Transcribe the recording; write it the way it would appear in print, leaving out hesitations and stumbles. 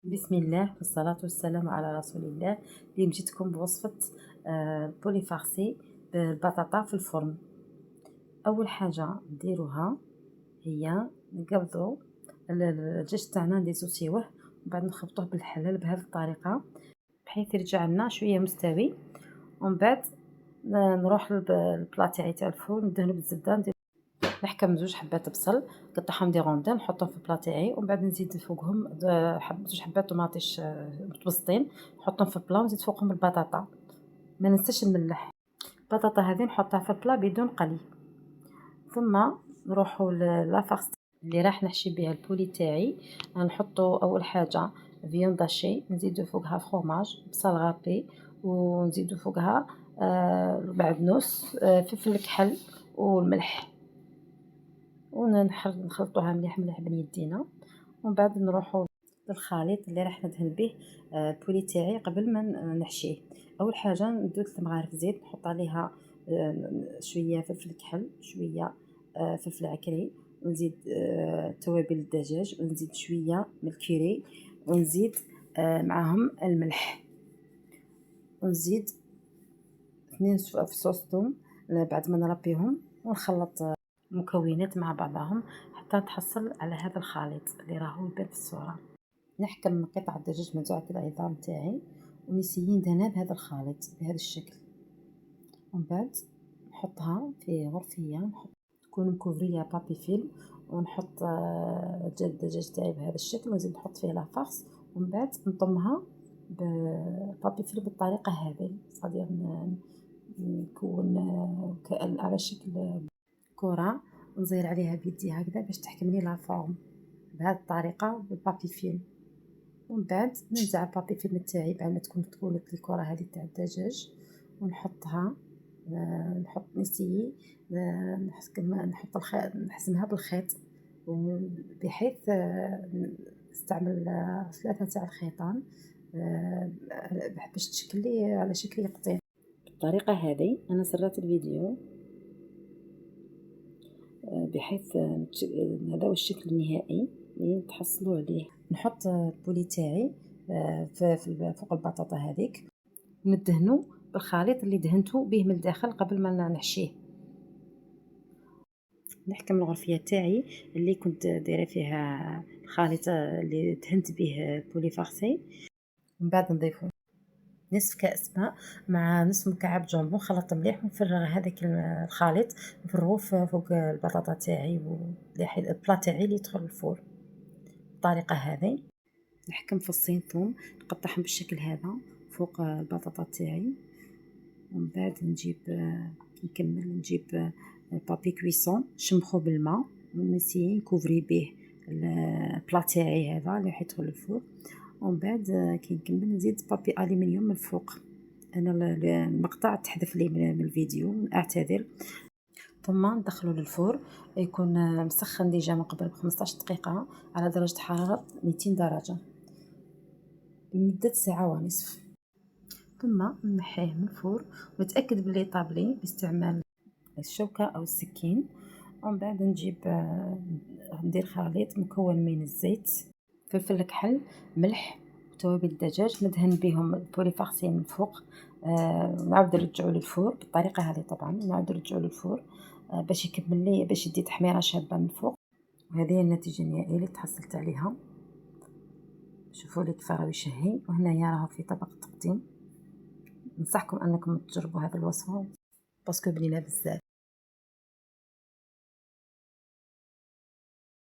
بسم الله والصلاة والسلام على رسول الله. اليوم جيتكم بوصفة بولي فارسي بالبطاطا في الفرن. أول حاجة نديروها هي نقبضو الدجاج تاعنا نديزوسيوه ومن بعد نخلطوه بالحلال بهذه الطريقة بحيث يرجع لنا شوية مستوي. ومن بعد نروح للبلا تاعي تاع الفول ندهنو بالزبدة، نحكم 2 حبات بصل نقطعهم دي غوندين نحطهم في البلا تاعي ومن بعد نزيد فوقهم 2 حبات طوماطيش متوسطين نحطهم في البلا ونزيد فوقهم البطاطا. ما ننساش الملح. البطاطا هذه نحطها في البلا بدون قلي. ثم نروحوا لافارس اللي راح نحشي بها البولي تاعي. نحطوا اول حاجه فيون داشي، نزيدوا فوقها فروماج بصل غابي ونزيدوا فوقها معدنوس فلفل الكحل والملح ونخلطوها مليح مليح بين يدينا. ومن بعد نروحوا للخليط اللي راح ندهن به البولي تاعي قبل ما نحشيه. اول حاجه ندير 3 مغارف زيت نحط عليها شويه فلفل كحل، شويه فلفل عكري، ونزيد توابل الدجاج، ونزيد شويه من الكيري، ونزيد معاهم الملح، ونزيد 2 فصوص ثوم بعد ما نربيهم ونخلط المكونات مع بعضهم حتى تحصل على هذا الخليط اللي راهو يبان في الصورة. نحكم قطع الدجاج منزوعة العظام تاعي ونسيي ندهنها بهذا الخليط بهذا الشكل، ومن بعد نحطها في غرفية تكون مكوفرية بابي فيلم، ونحط الدجاج تاعي بهذا الشكل ونزيد نحط فيه لافارس ومن بعد نطمها ببابي فيلم بالطريقة هذه، صدير نكون على شكل كرة ونزير عليها بيدي هكذا باش تحكمني لا فورم بهذه الطريقة بالبابي فيلم. ومن بعد ننزع البابي فيلم تاعي بعد ما تكون تكونت الكرة هذه تاع الدجاج ونحطها نسيي نحط الخيط نحزمها بالخيط بحيث نستعمل 3 تاع الخيطان باش تشكل لي على شكل يقطين. بالطريقة هذه أنا سرعت الفيديو بحيث هذا هو الشكل النهائي اللي تحصلوا عليه. نحط البولي تاعي فوق البطاطا هذيك ندهنو بالخليط اللي دهنته به من الداخل قبل ما نحشيه. نحكم الغرفيه تاعي اللي كنت دايره فيها الخليط اللي دهنت به البولي فارسي، من بعد نضيفو نصف كأس ماء مع نصف مكعب جامبون خلط مليح ونفرغ هذاك الخليط نفرغوه فوق البطاطا تاعي والبلا تاعي اللي يدخل الفرن بالطريقه هذه. نحكم فصين ثوم نقطعهم بالشكل هذا فوق البطاطا تاعي، ومن بعد نجيب بابي كويسون نشمخو بالماء ونسيي نكوفري به البلا تاعي هذا اللي حيدخل الفرن. ومن بعد كي نكمل نزيد بابي الومنيوم من الفوق. انا المقطع تحذف لي من الفيديو اعتذر. ثم ندخلو للفرن يكون مسخن ديجا من قبل ب15 دقيقه على درجه حراره 200 درجه لمده ساعه ونصف. ثم نحيه من الفرن ونتاكد بلي طابلي باستعمال الشوكه او السكين. ومن بعد ندير خليط مكون من الزيت، فلفل كحل، ملح، توابل الدجاج، ندهن بهم البولي فارسي من فوق. نعاود نرجعو للفرن بالطريقه هذه طبعا نعاود نرجعو للفرن باش يكمل لي باش يدي تحميره شابه من فوق. وهذه هي النتيجه النهائيه اللي تحصلت عليها. شوفوا لي كيف راه يشهي. وهنايا راه في طبق التقديم. ننصحكم انكم تجربوا هذه الوصفه باسكو بنينه بزاف.